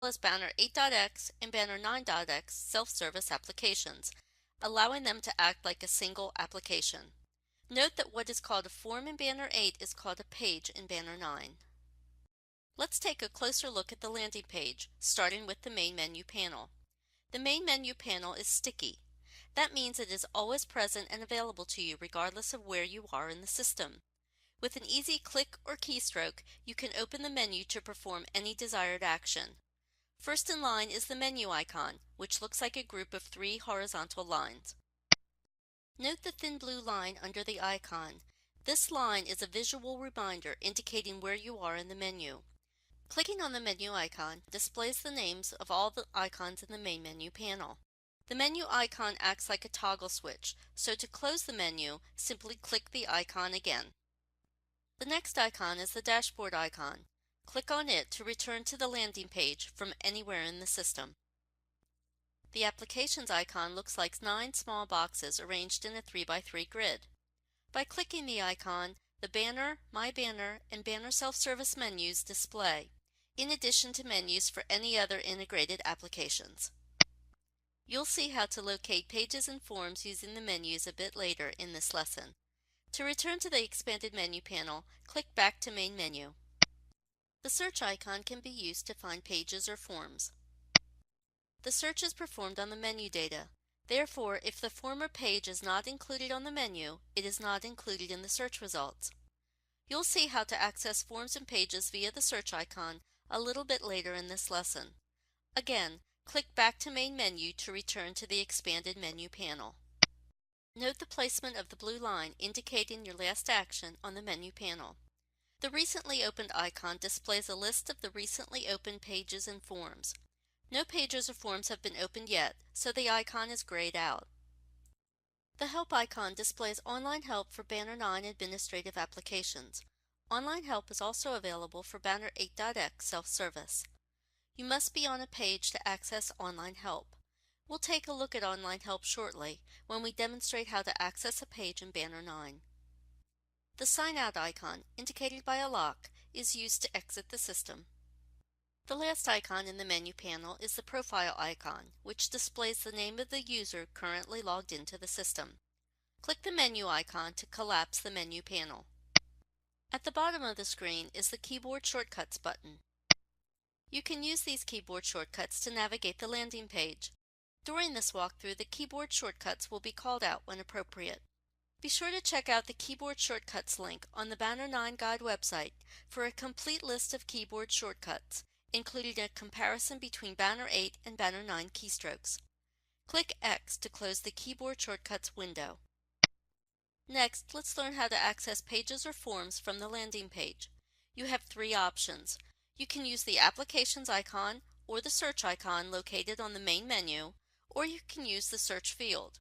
as Banner 8.x and Banner 9.x self-service applications, allowing them to act like a single application. Note that what is called a form in Banner 8 is called a page in Banner 9. Let's take a closer look at the landing page, starting with the main menu panel. The main menu panel is sticky. That means it is always present and available to you regardless of where you are in the system. With an easy click or keystroke, you can open the menu to perform any desired action. First in line is the menu icon, which looks like a group of 3 horizontal lines. Note the thin blue line under the icon. This line is a visual reminder indicating where you are in the menu. Clicking on the menu icon displays the names of all the icons in the main menu panel. The menu icon acts like a toggle switch, so to close the menu, simply click the icon again. The next icon is the dashboard icon. Click on it to return to the landing page from anywhere in the system. The applications icon looks like 9 small boxes arranged in a 3x3 grid. By clicking the icon, the Banner, My Banner, and Banner Self-Service menus display, in addition to menus for any other integrated applications. You'll see how to locate pages and forms using the menus a bit later in this lesson. To return to the expanded menu panel, click back to Main Menu. The search icon can be used to find pages or forms. The search is performed on the menu data. Therefore, if the form or page is not included on the menu, it is not included in the search results. You'll see how to access forms and pages via the search icon a little bit later in this lesson. Again, click back to Main Menu to return to the expanded menu panel. Note the placement of the blue line indicating your last action on the menu panel. The recently opened icon displays a list of the recently opened pages and forms. No pages or forms have been opened yet, so the icon is grayed out. The Help icon displays online help for Banner 9 administrative applications. Online help is also available for Banner 8.x self-service. You must be on a page to access online help. We'll take a look at online help shortly when we demonstrate how to access a page in Banner 9. The Sign Out icon, indicated by a lock, is used to exit the system. The last icon in the menu panel is the Profile icon, which displays the name of the user currently logged into the system. Click the menu icon to collapse the menu panel. At the bottom of the screen is the Keyboard Shortcuts button. You can use these keyboard shortcuts to navigate the landing page. During this walkthrough, the keyboard shortcuts will be called out when appropriate. Be sure to check out the Keyboard Shortcuts link on the Banner 9 Guide website for a complete list of keyboard shortcuts, including a comparison between Banner 8 and Banner 9 keystrokes. Click X to close the Keyboard Shortcuts window. Next, let's learn how to access pages or forms from the landing page. You have 3 options. You can use the Applications icon or the Search icon located on the main menu, or you can use the Search field.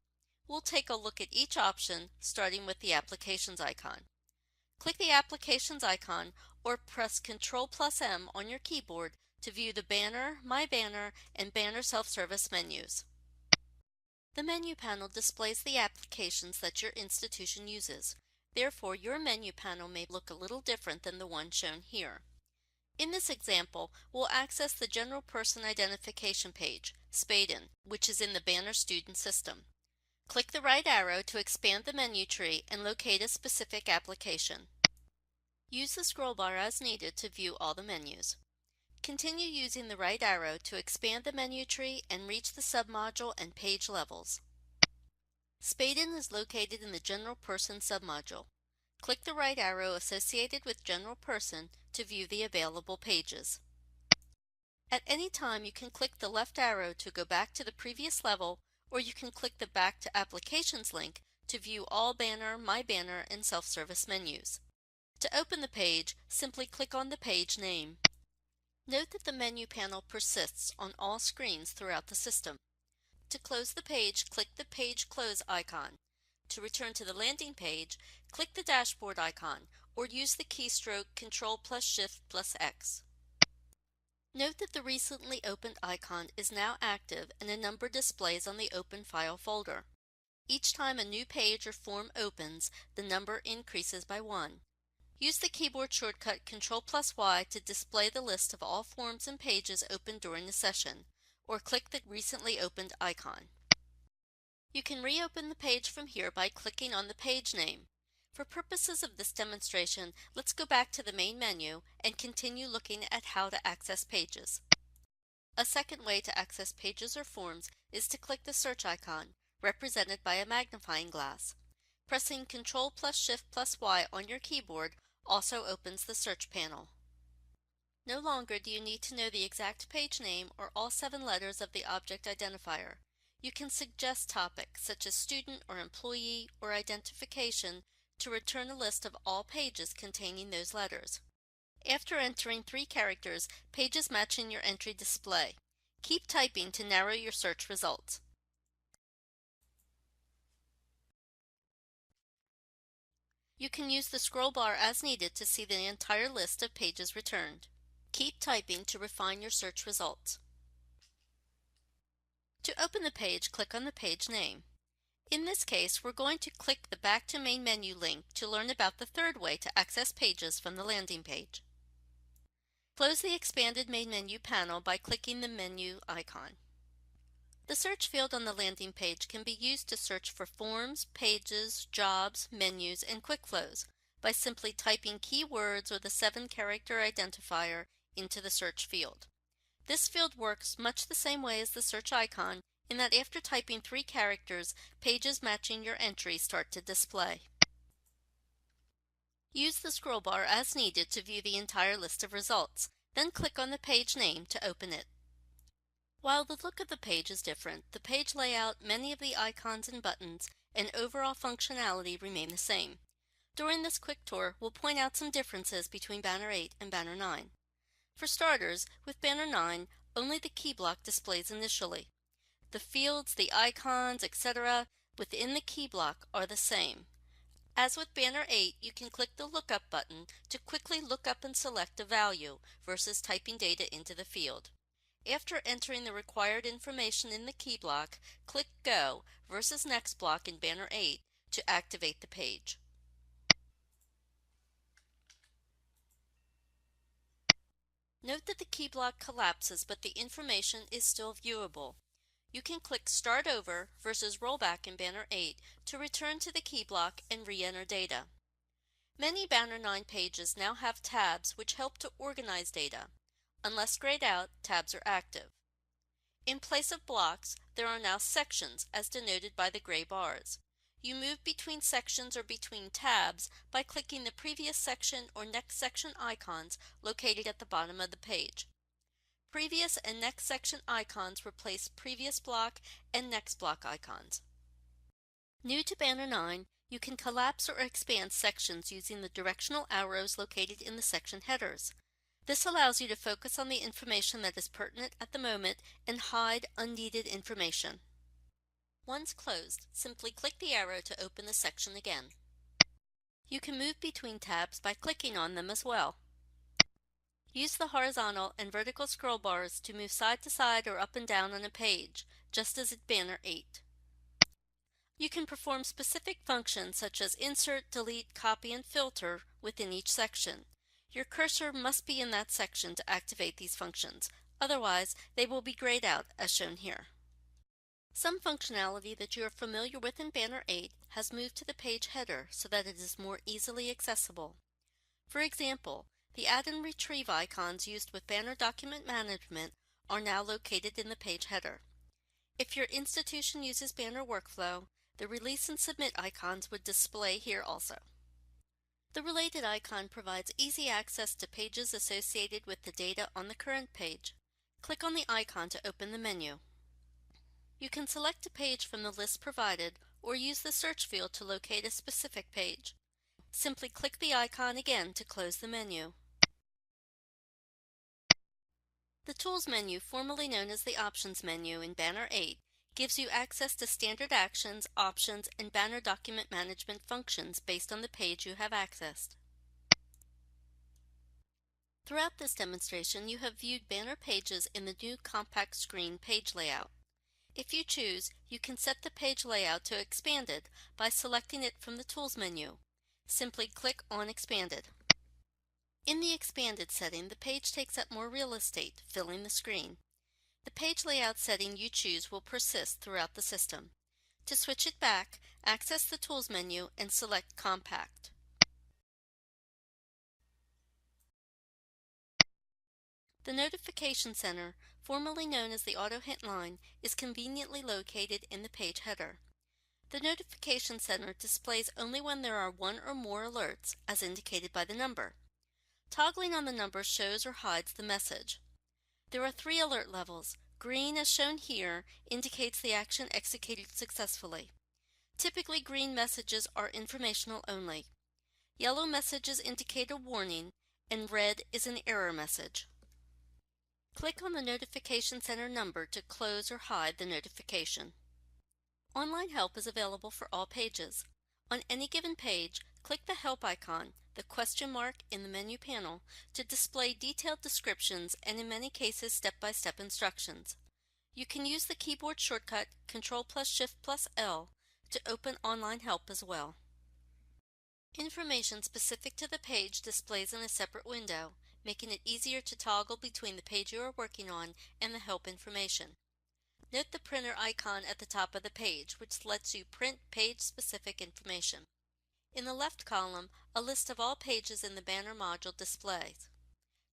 We'll take a look at each option, starting with the Applications icon. Click the Applications icon or press Ctrl+M on your keyboard to view the Banner, My Banner, and Banner Self-Service menus. The menu panel displays the applications that your institution uses. Therefore, your menu panel may look a little different than the one shown here. In this example, we'll access the General Person Identification page, SPADEN, which is in the Banner student system. Click the right arrow to expand the menu tree and locate a specific application. Use the scroll bar as needed to view all the menus. Continue using the right arrow to expand the menu tree and reach the submodule and page levels. SPADEN is located in the General Person submodule. Click the right arrow associated with General Person to view the available pages. At any time, you can click the left arrow to go back to the previous level, or you can click the Back to Applications link to view all Banner, My Banner, and Self-Service menus. To open the page, simply click on the page name. Note that the menu panel persists on all screens throughout the system. To close the page, click the Page Close icon. To return to the landing page, click the Dashboard icon, or use the keystroke Ctrl+Shift+X. Note that the recently opened icon is now active and a number displays on the Open File folder. Each time a new page or form opens, the number increases by 1. Use the keyboard shortcut Ctrl+Y to display the list of all forms and pages opened during the session, or click the recently opened icon. You can reopen the page from here by clicking on the page name. For purposes of this demonstration, let's go back to the main menu and continue looking at how to access pages. A second way to access pages or forms is to click the search icon, represented by a magnifying glass. Pressing Ctrl+Shift+Y on your keyboard also opens the search panel. No longer do you need to know the exact page name or all 7 letters of the object identifier. You can suggest topics such as student or employee or identification to return a list of all pages containing those letters. After entering 3 characters, pages matching your entry display. Keep typing to narrow your search results. You can use the scroll bar as needed to see the entire list of pages returned. Keep typing to refine your search results. To open the page, click on the page name. In this case, we're going to click the Back to Main Menu link to learn about the third way to access pages from the landing page. Close the expanded main menu panel by clicking the menu icon. The search field on the landing page can be used to search for forms, pages, jobs, menus, and quick flows by simply typing keywords or the 7-character identifier into the search field. This field works much the same way as the search icon in that after typing 3 characters, pages matching your entry start to display. Use the scroll bar as needed to view the entire list of results, then click on the page name to open it. While the look of the page is different, the page layout, many of the icons and buttons, and overall functionality remain the same. During this quick tour, we'll point out some differences between Banner 8 and Banner 9. For starters, with Banner 9, only the key block displays initially. The fields, the icons, etc. within the key block are the same. As with Banner 8, you can click the Lookup button to quickly look up and select a value versus typing data into the field. After entering the required information in the key block, click Go versus Next block in Banner 8 to activate the page. Note that the key block collapses, but the information is still viewable. You can click Start Over versus Rollback in Banner 8 to return to the key block and re-enter data. Many Banner 9 pages now have tabs which help to organize data. Unless grayed out, tabs are active. In place of blocks, there are now sections as denoted by the gray bars. You move between sections or between tabs by clicking the previous section or next section icons located at the bottom of the page. Previous and next section icons replace previous block and next block icons. New to Banner 9, you can collapse or expand sections using the directional arrows located in the section headers. This allows you to focus on the information that is pertinent at the moment and hide unneeded information. Once closed, simply click the arrow to open the section again. You can move between tabs by clicking on them as well. Use the horizontal and vertical scroll bars to move side to side or up and down on a page, just as at Banner 8. You can perform specific functions such as insert, delete, copy, and filter within each section. Your cursor must be in that section to activate these functions, otherwise they will be grayed out as shown here. Some functionality that you are familiar with in Banner 8 has moved to the page header so that it is more easily accessible. For example, the add and retrieve icons used with Banner document management are now located in the page header. If your institution uses Banner Workflow, the release and submit icons would display here also. The related icon provides easy access to pages associated with the data on the current page. Click on the icon to open the menu. You can select a page from the list provided or use the search field to locate a specific page. Simply click the icon again to close the menu. The Tools menu, formerly known as the Options menu in Banner 8, gives you access to standard actions, options, and Banner document management functions based on the page you have accessed. Throughout this demonstration, you have viewed Banner pages in the new compact screen page layout. If you choose, you can set the page layout to Expanded by selecting it from the Tools menu. Simply click on Expanded. In the expanded setting, the page takes up more real estate, filling the screen. The page layout setting you choose will persist throughout the system. To switch it back, access the Tools menu and select Compact. The Notification Center, formerly known as the Auto Hint line, is conveniently located in the page header. The Notification Center displays only when there are one or more alerts, as indicated by the number. Toggling on the number shows or hides the message. There are 3 alert levels. Green, as shown here, indicates the action executed successfully. Typically, green messages are informational only. Yellow messages indicate a warning, and red is an error message. Click on the Notification Center number to close or hide the notification. Online help is available for all pages. On any given page, click the Help icon, the question mark in the menu panel, to display detailed descriptions and in many cases step-by-step instructions. You can use the keyboard shortcut Ctrl+Shift+L to open online help as well. Information specific to the page displays in a separate window, making it easier to toggle between the page you are working on and the help information. Note the printer icon at the top of the page, which lets you print page-specific information. In the left column, a list of all pages in the Banner module displays.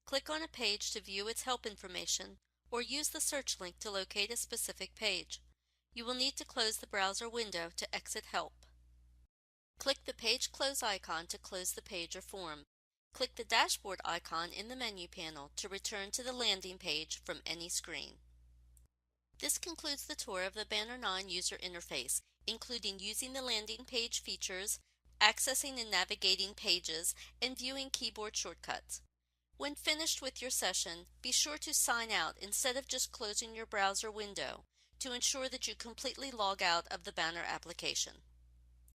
Click on a page to view its help information, or use the search link to locate a specific page. You will need to close the browser window to exit help. Click the Page Close icon to close the page or form. Click the Dashboard icon in the menu panel to return to the landing page from any screen. This concludes the tour of the Banner 9 user interface, including using the landing page features, accessing and navigating pages, and viewing keyboard shortcuts. When finished with your session, be sure to sign out instead of just closing your browser window to ensure that you completely log out of the Banner application.